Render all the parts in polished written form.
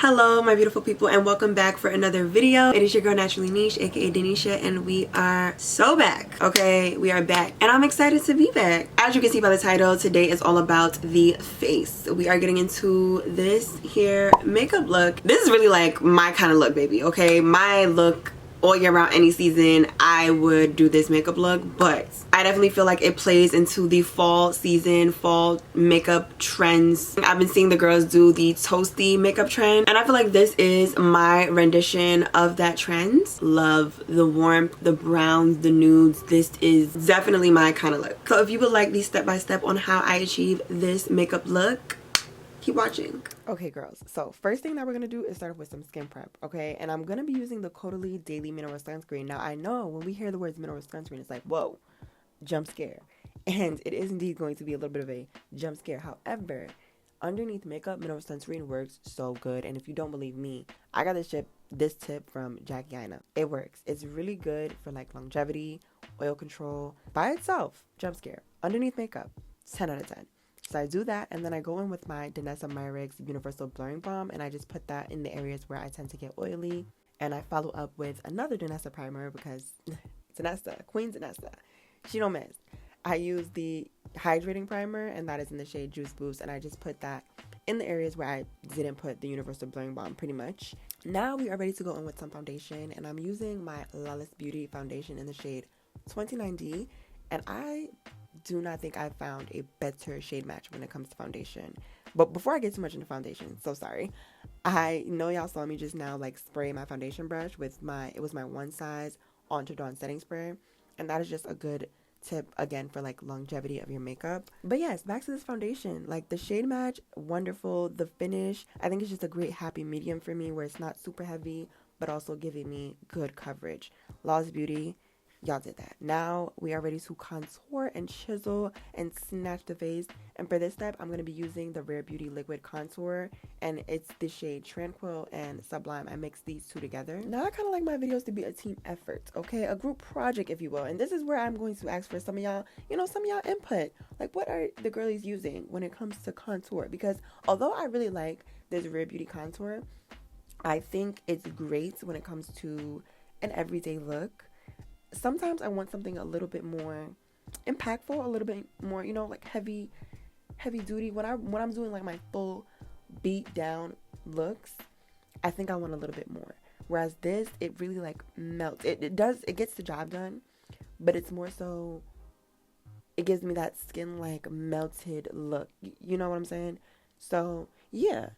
Hello my beautiful people, and welcome back for another video. It is your girl Naturally Niche, aka Denisha, and we are so back. Okay, we are back and I'm excited to be back. As you can see by the title, today is all about the face. We are getting into this here makeup look. This is really like my kind of look, baby. Okay, my look all year round, any season, I would do this makeup look, but I definitely feel like it plays into the fall season, fall makeup trends. I've been seeing the girls do the toasty makeup trend, and I feel like this is my rendition of that trend. Love the warmth, the browns, the nudes. This is definitely my kind of look. So if you would like the step-by-step on how I achieve this makeup look, keep watching. Okay girls, so first thing that we're gonna do is start off with some skin prep, okay? And I'm gonna be using the Concealing Daily Mineral Sunscreen. Now I know when we hear the words mineral sunscreen, it's like, whoa, jump scare. And it is indeed going to be a little bit of a jump scare. However, underneath makeup, mineral sunscreen works so good. And if you don't believe me, I got this tip from Jackie Aina. It works. It's really good for like longevity, oil control. By itself, jump scare. Underneath makeup, 10 out of 10. So I do that, and then I go in with my Danessa Myricks Universal Blurring Balm, and I just put that in the areas where I tend to get oily. And I follow up with another Danessa primer because Danessa, Queen Danessa, she don't miss. I use the hydrating primer, and that is in the shade Juice Boost, and I just put that in the areas where I didn't put the Universal Blurring Balm, pretty much. Now we are ready to go in with some foundation, and I'm using my Lawless Beauty foundation in the shade 29D, and I do not think I've found a better shade match when it comes to foundation. But before I get too much into foundation, so sorry, I know y'all saw me just now like spray my foundation brush with it was my One Size Onto Dawn setting spray, and that is just a good tip again for like longevity of your makeup. But yes, back to this foundation. Like the shade match, wonderful. The finish, I think it's just a great happy medium for me where it's not super heavy but also giving me good coverage. Lawless Beauty, y'all did that. Now we are ready to contour and chisel and snatch the face. And for this step, I'm going to be using the Rare Beauty Liquid Contour, and it's the shade Tranquil and Sublime. I mix these two together. Now I kind of like my videos to be a team effort, okay? A group project, if you will. And this is where I'm going to ask for some of y'all, some of y'all input. Like, what are the girlies using when it comes to contour? Because although I really like this Rare Beauty Contour, I think it's great when it comes to an everyday look. Sometimes I want something a little bit more impactful, a little bit more, like heavy duty. When I'm doing like my full beat down looks, I think I want a little bit more. Whereas this, it really like melts. It gets the job done, but it's more so, it gives me that skin like melted look. You know what I'm saying? So yeah.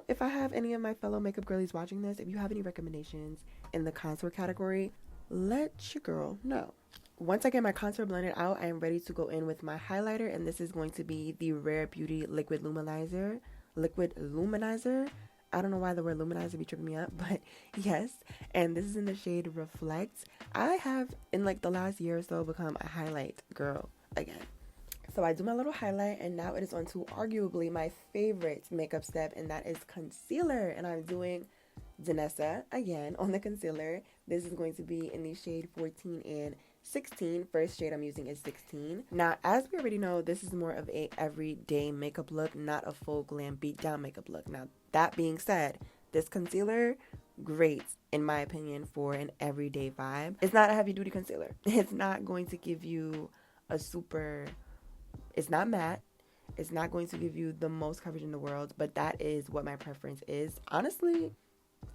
If I have any of my fellow makeup girlies watching this, if you have any recommendations in the contour category, let your girl know. Once I get my contour blended out, I am ready to go in with my highlighter, and this is going to be the Rare Beauty Liquid Luminizer. I don't know why the word luminizer be tripping me up, but yes. And this is in the shade Reflect. I have, in like the last year or so, become a highlight girl again. So I do my little highlight, and now it is on to arguably my favorite makeup step, and that is concealer. And I'm doing Danessa again on the concealer. This is going to be in the shade 14 and 16. First shade I'm using is 16. Now, as we already know, this is more of a everyday makeup look, not a full glam beat down makeup look. Now, that being said, this concealer, great in my opinion for an everyday vibe. It's not a heavy duty concealer. It's not going to give you it's not matte. It's not going to give you the most coverage in the world, but that is what my preference is. Honestly,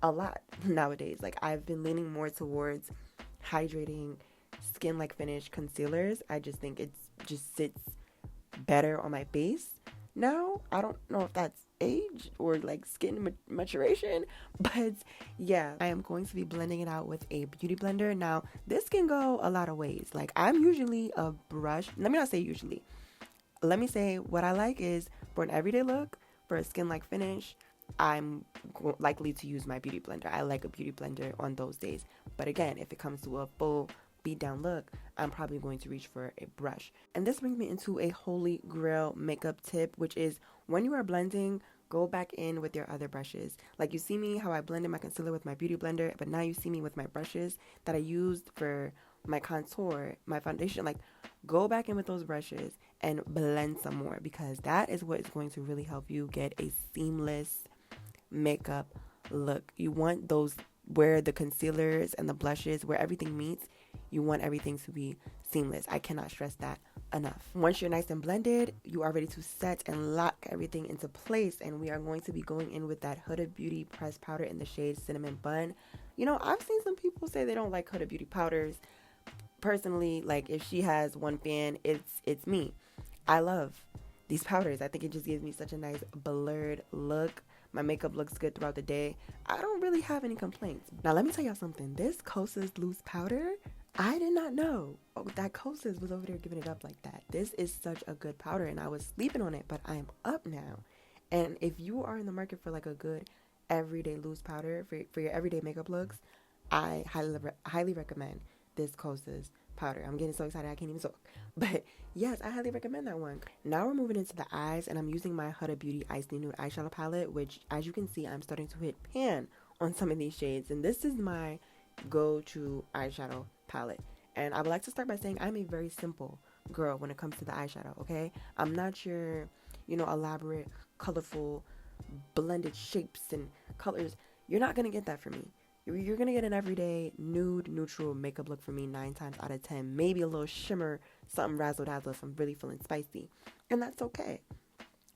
a lot nowadays. Like, I've been leaning more towards hydrating skin like finish concealers. I just think it just sits better on my base now. I don't know if that's age or like skin maturation, but yeah, I am going to be blending it out with a beauty blender. Now, this can go a lot of ways. Like, I'm usually a brush. Let me not say usually. Let me say what I like is for an everyday look, for a skin like finish, I'm likely to use my beauty blender. I like a beauty blender on those days. But again, if it comes to a full beat down look, I'm probably going to reach for a brush. And this brings me into a holy grail makeup tip, which is when you are blending, go back in with your other brushes. Like, you see me how I blended my concealer with my beauty blender, but now you see me with my brushes that I used for my contour, my foundation. Like, go back in with those brushes and blend some more, because that is what is going to really help you get a seamless makeup look. You want those where the concealers and the blushes, where everything meets, you want everything to be seamless. I cannot stress that enough. Once you're nice and blended, you are ready to set and lock everything into place. And we are going to be going in with that Huda Beauty pressed powder in the shade Cinnamon Bun. You know, I've seen some people say they don't like Huda Beauty powders. Personally, like, if she has one fan, it's me. I love these powders. I think it just gives me such a nice blurred look. My makeup looks good throughout the day. I don't really have any complaints. Now let me tell y'all something. This Kosas loose powder, I did not know that Kosas was over there giving it up like that. This is such a good powder, and I was sleeping on it, but I am up now. And if you are in the market for like a good everyday loose powder for your everyday makeup looks, I highly recommend this Kosas powder. I'm getting so excited I can't even talk. But yes, I highly recommend that one. Now we're moving into the eyes, and I'm using my Huda Beauty Icy Nude eyeshadow palette, which, as you can see, I'm starting to hit pan on some of these shades, and this is my go-to eyeshadow palette. And I would like to start by saying I'm a very simple girl when it comes to the eyeshadow, okay? I'm not your, elaborate, colorful, blended shapes and colors. You're not gonna get that from me. You're gonna get an everyday nude neutral makeup look from me 9 times out of 10. Maybe a little shimmer, something razzle dazzle if I'm really feeling spicy, and that's okay,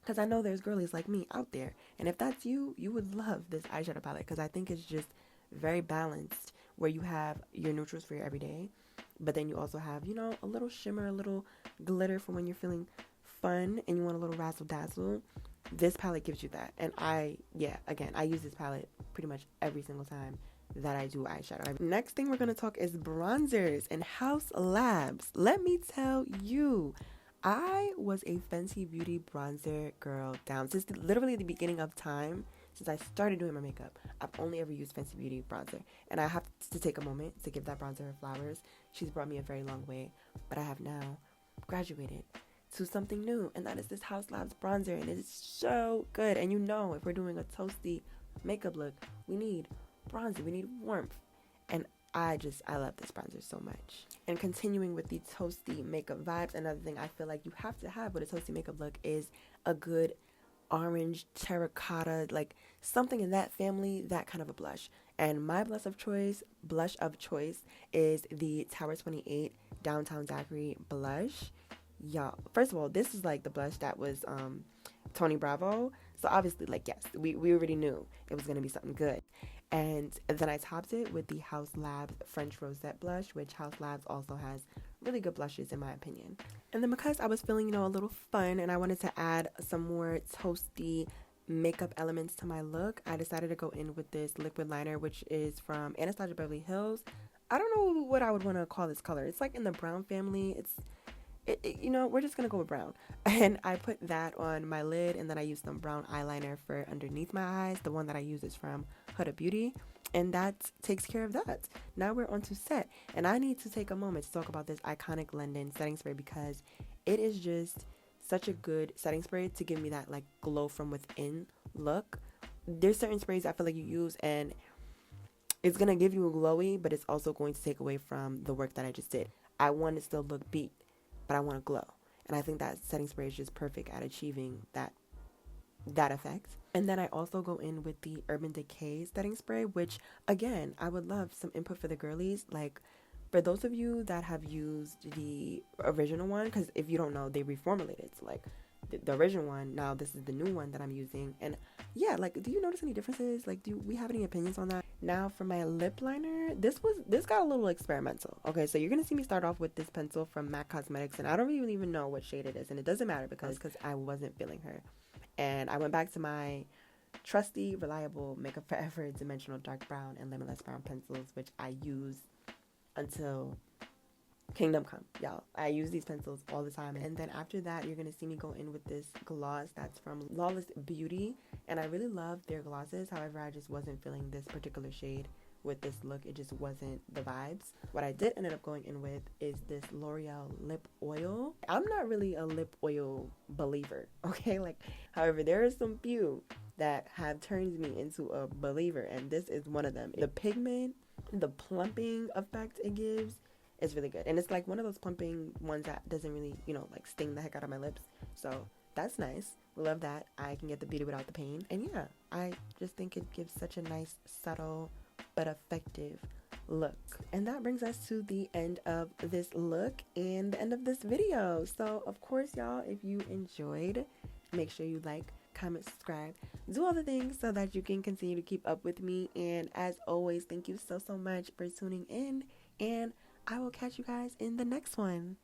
because I know there's girlies like me out there, and if that's you, you would love this eyeshadow palette, because I think it's just very balanced, where you have your neutrals for your everyday, but then you also have, a little shimmer, a little glitter for when you're feeling fun and you want a little razzle dazzle. This palette gives you that. And I use this palette pretty much every single time that I do eyeshadow. Next thing we're going to talk is bronzers and Haus Labs. Let me tell you, I was a Fenty Beauty bronzer girl down since literally the beginning of time. Since I started doing my makeup, I've only ever used Fenty Beauty bronzer, and I have to take a moment to give that bronzer her flowers. She's brought me a very long way, but I have now graduated to something new, and that is this Haus Labs bronzer, and it is so good. And if we're doing a toasty makeup look, we need bronzer, we need warmth, and I love this bronzer so much. And continuing with the toasty makeup vibes, another thing I feel like you have to have with a toasty makeup look is a good orange terracotta, like something in that family, that kind of a blush. And my blush of choice is the Tower 28 Downtown Daiquiri blush. Y'all, first of all, this is like the blush that was Tony Bravo, so obviously, like, yes, we already knew it was gonna be something good. And then I topped it with the Haus Labs French Rosette blush, which Haus Labs also has really good blushes in my opinion. And then because I was feeling, a little fun and I wanted to add some more toasty makeup elements to my look, I decided to go in with this liquid liner, which is from Anastasia Beverly Hills. I don't know what I would want to call this color. It's like in the brown family. We're just gonna go with brown. And I put that on my lid, and then I used some brown eyeliner for underneath my eyes. The one that I use is from Huda Beauty, and that takes care of that. Now we're on to set, and I need to take a moment to talk about this iconic London setting spray, because it is just such a good setting spray to give me that like glow from within look. There's certain sprays I feel like you use and it's gonna give you a glowy, but it's also going to take away from the work that I just did. I want to still look beat, but I want to glow. And I think that setting spray is just perfect at achieving that effect. And then I also go in with the Urban Decay setting spray, which again, I would love some input for the girlies. Like, for those of you that have used the original one, because if you don't know, they reformulated. So like the original one, now this is the new one that I'm using. And yeah, like, do you notice any differences? Like, do we have any opinions on that? Now for my lip liner, this got a little experimental. Okay, so you're gonna see me start off with this pencil from MAC Cosmetics, and I don't even know what shade it is, and it doesn't matter because I wasn't feeling her. And I went back to my trusty, reliable Makeup Forever Dimensional Dark Brown and Limitless Brown pencils, which I use until Kingdom Come, y'all. I use these pencils all the time. And then after that, you're gonna see me go in with this gloss that's from Lawless Beauty, and I really love their glosses. However, I just wasn't feeling this particular shade with this look. It just wasn't the vibes. What I did end up going in with is this L'Oreal lip oil. I'm not really a lip oil believer, okay? Like, however, there are some few that have turned me into a believer, and this is one of them. The pigment, the plumping effect it gives is really good, and it's like one of those plumping ones that doesn't really, like, sting the heck out of my lips, so that's nice love that I can get the beauty without the pain. And yeah, I just think it gives such a nice, subtle, but effective look. And that brings us to the end of this look and the end of this video. So of course, y'all, if you enjoyed, make sure you like, comment, subscribe, do all the things so that you can continue to keep up with me. And as always, thank you so much for tuning in, and I will catch you guys in the next one.